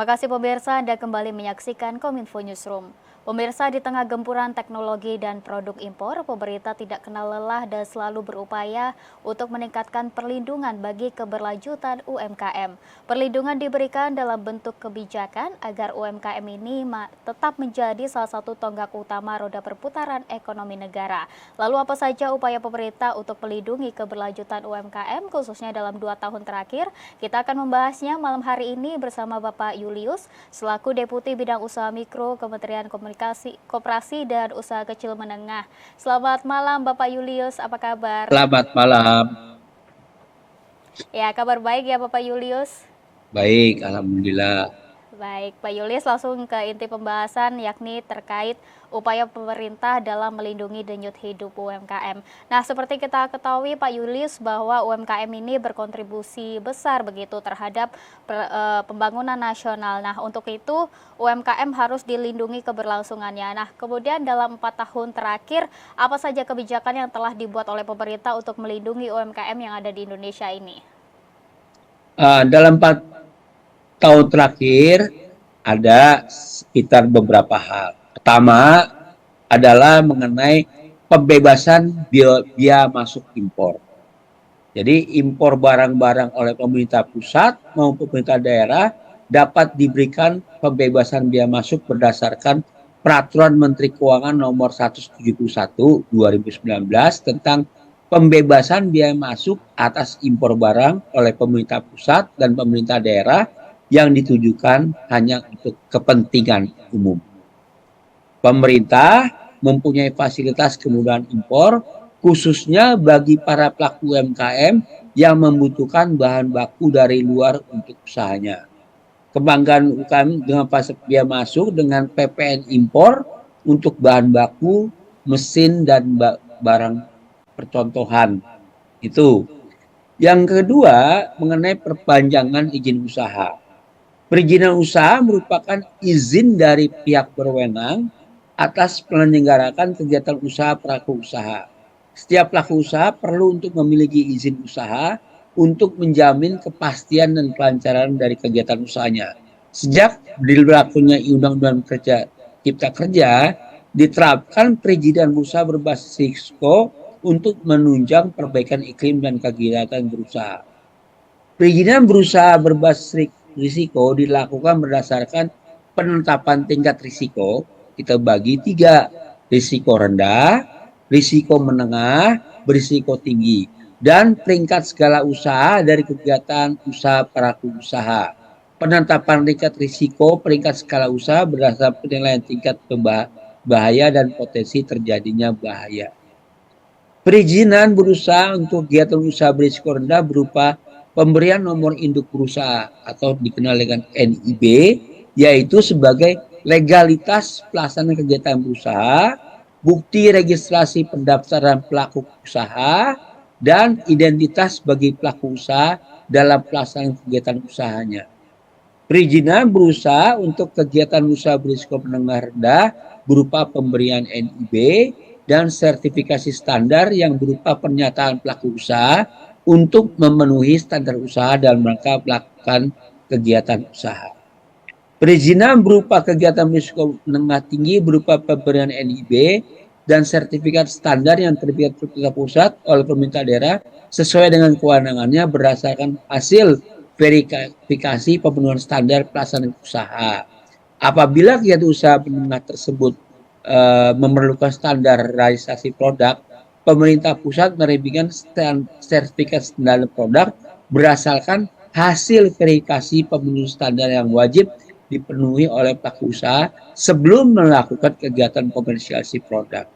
kasih pemirsa, Anda kembali menyaksikan Kominfo Newsroom. Pemirsa, di tengah gempuran teknologi dan produk impor, pemerintah tidak kenal lelah dan selalu berupaya untuk meningkatkan perlindungan bagi keberlanjutan UMKM. Perlindungan diberikan dalam bentuk kebijakan agar UMKM ini tetap menjadi salah satu tonggak utama roda perputaran ekonomi negara. Lalu apa saja upaya pemerintah untuk melindungi keberlanjutan UMKM khususnya dalam 2 tahun terakhir? Kita akan membahasnya malam hari ini bersama Bapak Julius selaku Deputi Bidang Usaha Mikro Kementerian Koperasi dan Usaha Kecil Menengah. Selamat malam Bapak Julius, apa kabar? Selamat malam. Ya, kabar baik ya Bapak Julius. Baik, alhamdulillah. Baik, Pak Julius, langsung ke inti pembahasan yakni terkait upaya pemerintah dalam melindungi denyut hidup UMKM. Nah, seperti kita ketahui Pak Julius bahwa UMKM ini berkontribusi besar begitu terhadap pembangunan nasional. Nah, untuk itu UMKM harus dilindungi keberlangsungannya. Nah, kemudian dalam 4 tahun terakhir, apa saja kebijakan yang telah dibuat oleh pemerintah untuk melindungi UMKM yang ada di Indonesia ini? Dalam 4 tahun terakhir ada sekitar beberapa hal. Pertama adalah mengenai pembebasan biaya masuk impor. Jadi impor barang-barang oleh pemerintah pusat maupun pemerintah daerah dapat diberikan pembebasan biaya masuk berdasarkan Peraturan Menteri Keuangan Nomor 171 2019 tentang pembebasan biaya masuk atas impor barang oleh pemerintah pusat dan pemerintah daerah yang ditujukan hanya untuk kepentingan umum. Pemerintah mempunyai fasilitas kemudahan impor khususnya bagi para pelaku UMKM yang membutuhkan bahan baku dari luar untuk usahanya. Kebanggaan UMKM dengan fasilitas biaya masuk dengan PPN impor untuk bahan baku, mesin, dan barang percontohan. Itu. Yang kedua, mengenai perpanjangan izin usaha. Perizinan usaha merupakan izin dari pihak berwenang atas penyelenggaraan kegiatan usaha pelaku usaha. Setiap pelaku usaha perlu untuk memiliki izin usaha untuk menjamin kepastian dan kelancaran dari kegiatan usahanya. Sejak berlakunya Undang-Undang Cipta Kerja, diterapkan perizinan usaha berbasis risiko untuk menunjang perbaikan iklim dan kegiatan berusaha. Perizinan berusaha berbasis risiko dilakukan berdasarkan penetapan tingkat risiko. Kita bagi 3, risiko rendah, risiko menengah, berisiko tinggi, dan peringkat skala usaha dari kegiatan usaha pelaku usaha. Penetapan tingkat risiko peringkat skala usaha berdasarkan penilaian tingkat bahaya dan potensi terjadinya bahaya. Perizinan berusaha untuk kegiatan usaha berisiko rendah berupa pemberian nomor induk berusaha atau dikenal dengan NIB, yaitu sebagai legalitas pelaksanaan kegiatan berusaha, bukti registrasi pendaftaran pelaku usaha, dan identitas bagi pelaku usaha dalam pelaksanaan kegiatan usahanya. Perizinan berusaha untuk kegiatan usaha berisiko menengah rendah berupa pemberian NIB dan sertifikasi standar yang berupa pernyataan pelaku usaha untuk memenuhi standar usaha dalam rangka melakukan kegiatan usaha. Perizinan berupa kegiatan berisiko menengah tinggi berupa pemberian NIB dan sertifikat standar yang terbit pemerintah pusat oleh pemerintah daerah sesuai dengan kewenangannya berdasarkan hasil verifikasi pemenuhan standar pelaksanaan usaha. Apabila kegiatan usaha menengah tersebut memerlukan standarisasi produk, pemerintah pusat menerbitkan sertifikat standar produk berdasarkan hasil verifikasi pemenuhan standar yang wajib dipenuhi oleh pelaku usaha sebelum melakukan kegiatan komersialisasi produk.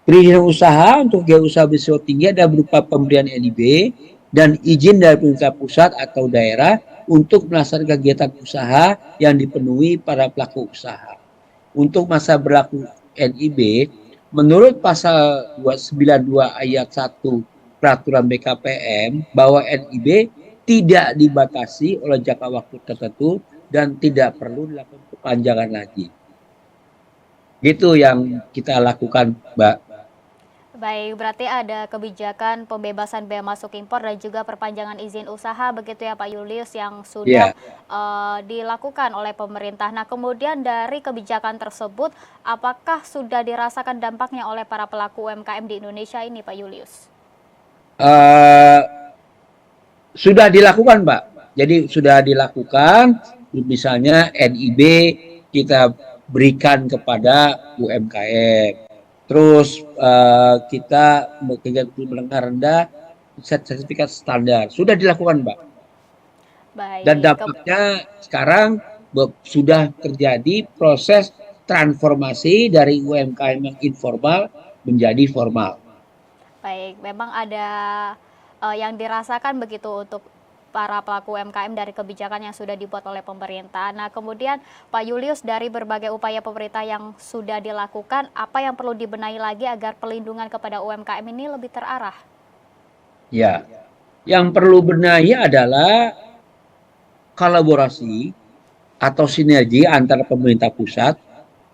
Perizinan usaha untuk kegiatan usaha berisiko tinggi ada berupa pemberian NIB dan izin dari pemerintah pusat atau daerah untuk melaksanakan kegiatan usaha yang dipenuhi para pelaku usaha. Untuk masa berlaku NIB, menurut pasal 292 ayat 1 Peraturan BKPM bahwa NIB tidak dibatasi oleh jangka waktu tertentu dan tidak perlu dilakukan perpanjangan lagi. Itu yang kita lakukan, Mbak. Baik, berarti ada kebijakan pembebasan bea masuk impor dan juga perpanjangan izin usaha begitu ya Pak Julius yang sudah Ya, dilakukan oleh pemerintah. Nah, kemudian dari kebijakan tersebut, apakah sudah dirasakan dampaknya oleh para pelaku UMKM di Indonesia ini Pak Julius? eh, sudah dilakukan, Pak. Jadi sudah dilakukan, misalnya NIB kita berikan kepada UMKM. Terus kita bekerja menengah rendah sertifikat standar sudah dilakukan, Pak. Dan Baik, dampaknya sekarang sudah terjadi proses transformasi dari UMKM yang informal menjadi formal. baik, memang ada yang dirasakan begitu untuk para pelaku UMKM dari kebijakan yang sudah dibuat oleh pemerintah. Nah, kemudian Pak Julius, dari berbagai upaya pemerintah yang sudah dilakukan, apa yang perlu dibenahi lagi agar pelindungan kepada UMKM ini lebih terarah? Ya, yang perlu benahi adalah kolaborasi atau sinergi antara pemerintah pusat,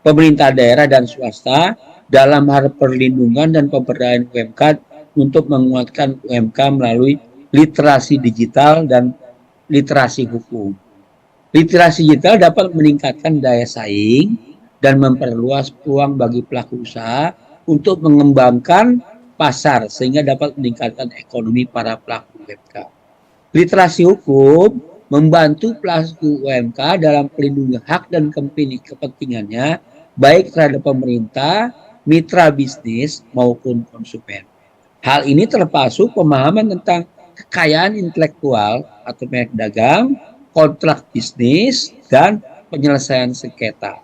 pemerintah daerah dan swasta dalam hal perlindungan dan pemberdayaan UMK untuk menguatkan UMK melalui literasi digital dan literasi hukum. Literasi digital dapat meningkatkan daya saing dan memperluas peluang bagi pelaku usaha untuk mengembangkan pasar sehingga dapat meningkatkan ekonomi para pelaku UMK. Literasi hukum membantu pelaku UMK dalam pelindungan hak dan kepentingannya baik terhadap pemerintah, mitra bisnis maupun konsumen. Hal ini termasuk pemahaman tentang kekayaan intelektual atau merek dagang, kontrak bisnis, dan penyelesaian sengketa.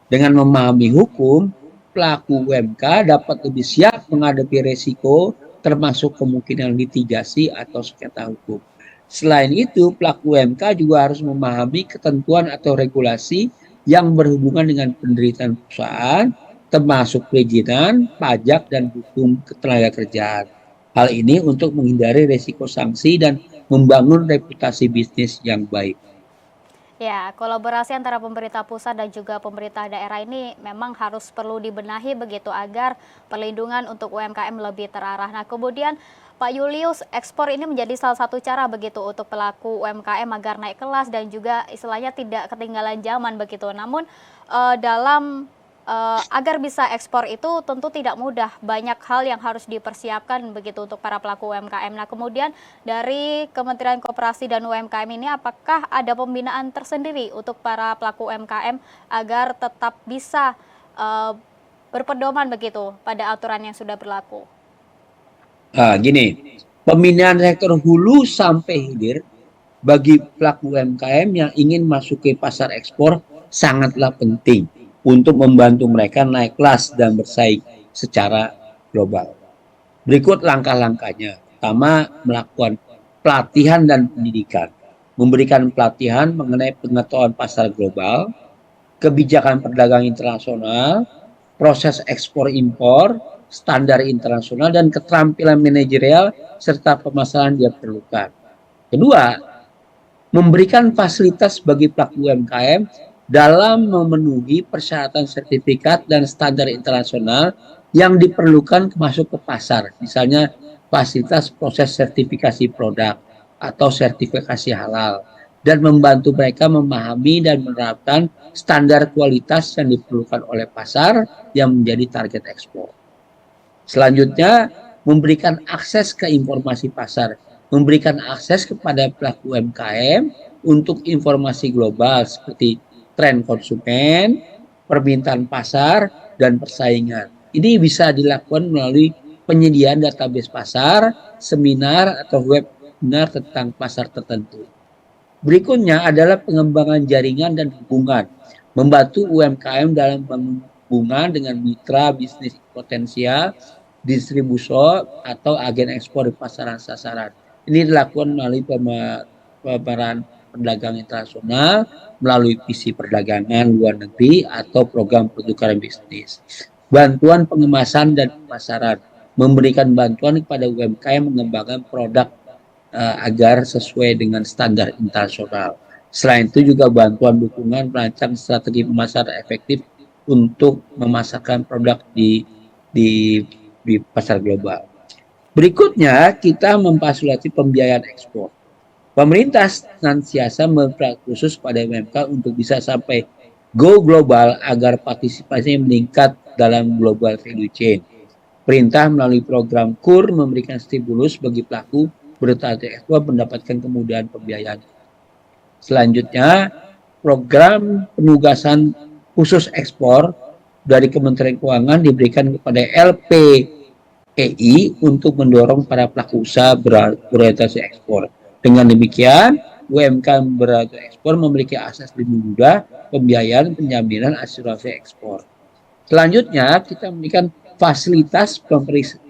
Dengan memahami hukum, pelaku UMK dapat lebih siap menghadapi resiko termasuk kemungkinan litigasi atau sengketa hukum. Selain itu, pelaku UMK juga harus memahami ketentuan atau regulasi yang berhubungan dengan penderitaan perusahaan, termasuk perizinan, pajak, dan hukum ketenagakerjaan. Hal ini untuk menghindari resiko sanksi dan membangun reputasi bisnis yang baik. Ya, kolaborasi antara pemerintah pusat dan juga pemerintah daerah ini memang harus perlu dibenahi begitu agar perlindungan untuk UMKM lebih terarah. Nah, kemudian Pak Julius, ekspor ini menjadi salah satu cara begitu untuk pelaku UMKM agar naik kelas dan juga istilahnya tidak ketinggalan zaman begitu. Namun dalam agar bisa ekspor itu tentu tidak mudah, banyak hal yang harus dipersiapkan begitu untuk para pelaku UMKM. Nah, kemudian dari Kementerian Koperasi dan UMKM ini apakah ada pembinaan tersendiri untuk para pelaku UMKM agar tetap bisa berpedoman begitu pada aturan yang sudah berlaku? Gini, pembinaan sektor hulu sampai hilir bagi pelaku UMKM yang ingin masuk ke pasar ekspor sangatlah penting untuk membantu mereka naik kelas dan bersaing secara global. Berikut langkah-langkahnya. Pertama, melakukan pelatihan dan pendidikan. Memberikan pelatihan mengenai pengetahuan pasar global, kebijakan perdagangan internasional, proses ekspor impor, standar internasional, dan keterampilan manajerial serta pemasaran yang diperlukan. Kedua, memberikan fasilitas bagi pelaku UMKM dalam memenuhi persyaratan sertifikat dan standar internasional yang diperlukan masuk ke pasar. Misalnya fasilitas proses sertifikasi produk atau sertifikasi halal dan membantu mereka memahami dan menerapkan standar kualitas yang diperlukan oleh pasar yang menjadi target ekspor. Selanjutnya, memberikan akses ke informasi pasar, memberikan akses kepada pelaku UMKM untuk informasi global seperti tren konsumen, permintaan pasar, dan persaingan. Ini bisa dilakukan melalui penyediaan database pasar, seminar, atau webinar tentang pasar tertentu. Berikutnya adalah pengembangan jaringan dan hubungan, membantu UMKM dalam hubungan dengan mitra bisnis potensial, distributor, atau agen ekspor di pasaran sasaran. Ini dilakukan melalui pemaparan perdagangan internasional, melalui visi perdagangan luar negeri, atau program pertukaran bisnis. Bantuan pengemasan dan pemasaran, memberikan bantuan kepada UMKM mengembangkan produk agar sesuai dengan standar internasional. Selain itu juga bantuan dukungan merancang strategi pemasaran efektif untuk memasarkan produk di di pasar global. Berikutnya, kita memfasilitasi pembiayaan ekspor. Pemerintah senantiasa berperan khusus pada UMK untuk bisa sampai go global agar partisipasinya meningkat dalam global value chain. Perintah melalui program KUR memberikan stimulus bagi pelaku berorientasi ekspor mendapatkan kemudahan pembiayaan. Selanjutnya, program penugasan khusus ekspor dari Kementerian Keuangan diberikan kepada LPEI untuk mendorong para pelaku usaha berorientasi ekspor. Dengan demikian, UMKM berorientasi ekspor memiliki akses lebih mudah pembiayaan, penjaminan, asuransi ekspor. Selanjutnya, kita memberikan fasilitas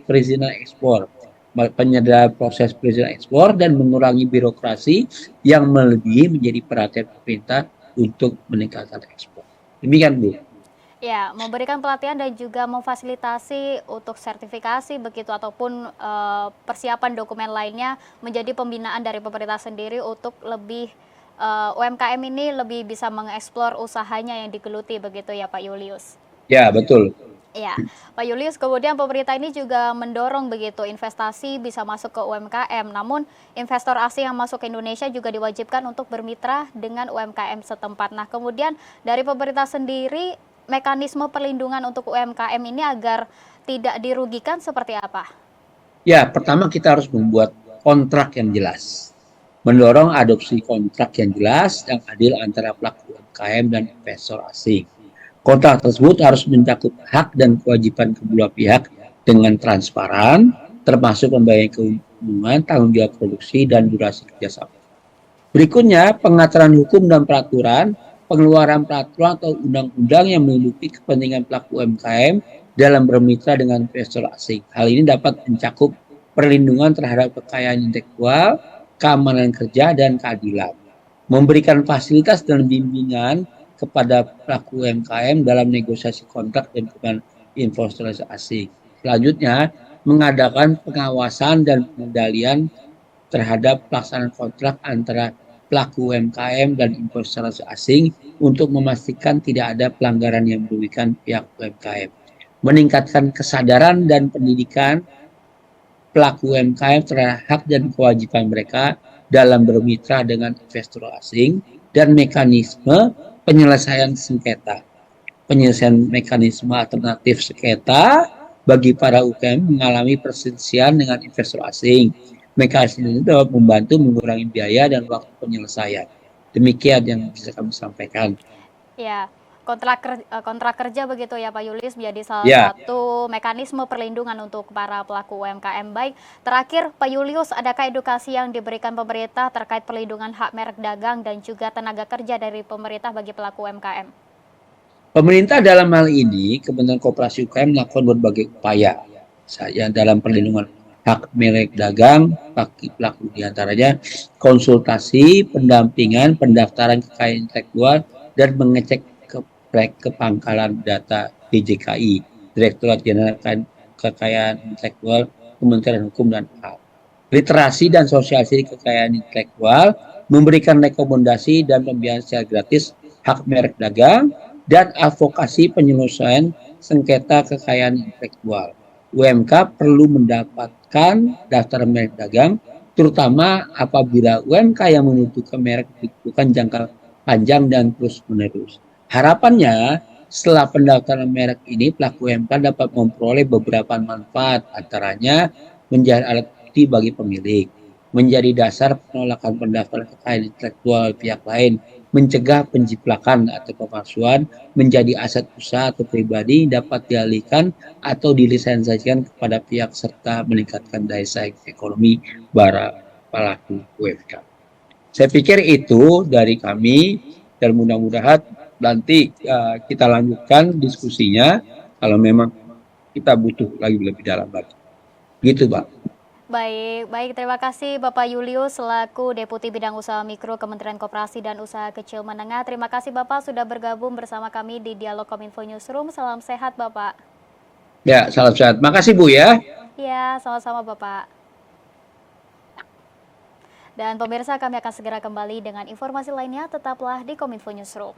perizinan ekspor, penyederhanaan proses perizinan ekspor dan mengurangi birokrasi yang melebihi menjadi perhatian pemerintah untuk meningkatkan ekspor. Demikian, Bu. Ya, memberikan pelatihan dan juga memfasilitasi untuk sertifikasi begitu ataupun persiapan dokumen lainnya menjadi pembinaan dari pemerintah sendiri untuk lebih UMKM ini lebih bisa mengeksplor usahanya yang digeluti begitu ya Pak Julius. Ya, betul. Ya, Pak Julius, kemudian pemerintah ini juga mendorong begitu investasi bisa masuk ke UMKM. Namun investor asing yang masuk ke Indonesia juga diwajibkan untuk bermitra dengan UMKM setempat. Nah, kemudian dari pemerintah sendiri mekanisme perlindungan untuk UMKM ini agar tidak dirugikan seperti apa? Ya, pertama kita harus membuat kontrak yang jelas. Mendorong adopsi kontrak yang jelas yang adil antara pelaku UMKM dan investor asing. Kontrak tersebut harus mencakup hak dan kewajiban kedua pihak dengan transparan, termasuk pembayaran keuntungan, tanggung jawab produksi, dan durasi kerjasama. Berikutnya, pengaturan hukum dan peraturan, pengeluaran peraturan atau undang-undang yang melindungi kepentingan pelaku UMKM dalam bermitra dengan investor asing. Hal ini dapat mencakup perlindungan terhadap kekayaan intelektual, keamanan kerja, dan keadilan. Memberikan fasilitas dan bimbingan kepada pelaku UMKM dalam negosiasi kontrak dan investasi asing. Selanjutnya, mengadakan pengawasan dan pengendalian terhadap pelaksanaan kontrak antara pelaku UMKM dan investasi asing untuk memastikan tidak ada pelanggaran yang merugikan pihak UMKM. Meningkatkan kesadaran dan pendidikan pelaku UMKM terhadap hak dan kewajiban mereka dalam bermitra dengan investor asing dan mekanisme penyelesaian sengketa. Penyelesaian mekanisme alternatif sengketa bagi para UMKM mengalami perselisihan dengan investor asing. Mekanisme itu dapat membantu mengurangi biaya dan waktu penyelesaian. Demikian yang bisa kami sampaikan. Ya, kontrak kerja begitu ya Pak Julius menjadi salah Ya, satu mekanisme perlindungan untuk para pelaku UMKM. Baik, terakhir Pak Julius, adakah edukasi yang diberikan pemerintah terkait perlindungan hak merek dagang dan juga tenaga kerja dari pemerintah bagi pelaku UMKM? pemerintah dalam hal ini, Kementerian Koperasi UKM melakukan berbagai upaya saya dalam perlindungan hak merek dagang bagi pelaku diantaranya konsultasi, pendampingan, pendaftaran kekayaan intelektual, dan mengecek kepangkalan data DJKI, Direktorat Jenderal Kekayaan Intelektual, Kementerian Hukum dan HAM. Literasi dan sosialisasi kekayaan intelektual, memberikan rekomendasi dan pembiayaan secara gratis hak merek dagang, dan advokasi penyelesaian sengketa kekayaan intelektual. UMK perlu mendapatkan daftar merek dagang, terutama apabila UMK yang membutuhkan merek dibutuhkan jangka panjang dan terus-menerus. Harapannya, setelah pendaftaran merek ini, pelaku UMK dapat memperoleh beberapa manfaat, antaranya menjadi alat bukti bagi pemilik, menjadi dasar penolakan pendaftaran kekayaan intelektual pihak lain, mencegah penjiplakan atau pemalsuan, menjadi aset usaha atau pribadi dapat dialihkan atau dilisensiasikan kepada pihak serta meningkatkan daya saing ekonomi para pelaku UMK. Saya pikir itu dari kami dan mudah-mudahan nanti kita lanjutkan diskusinya kalau memang kita butuh lagi lebih dalam lagi. Gitu, Pak. Baik, terima kasih Bapak Julius selaku Deputi Bidang Usaha Mikro Kementerian Koperasi dan Usaha Kecil Menengah. Terima kasih Bapak sudah bergabung bersama kami di Dialog Kominfo Newsroom. Salam sehat Bapak. Ya, salam sehat. Makasih Bu ya. Ya, sama-sama Bapak. Dan pemirsa, kami akan segera kembali dengan informasi lainnya. Tetaplah di Kominfo Newsroom.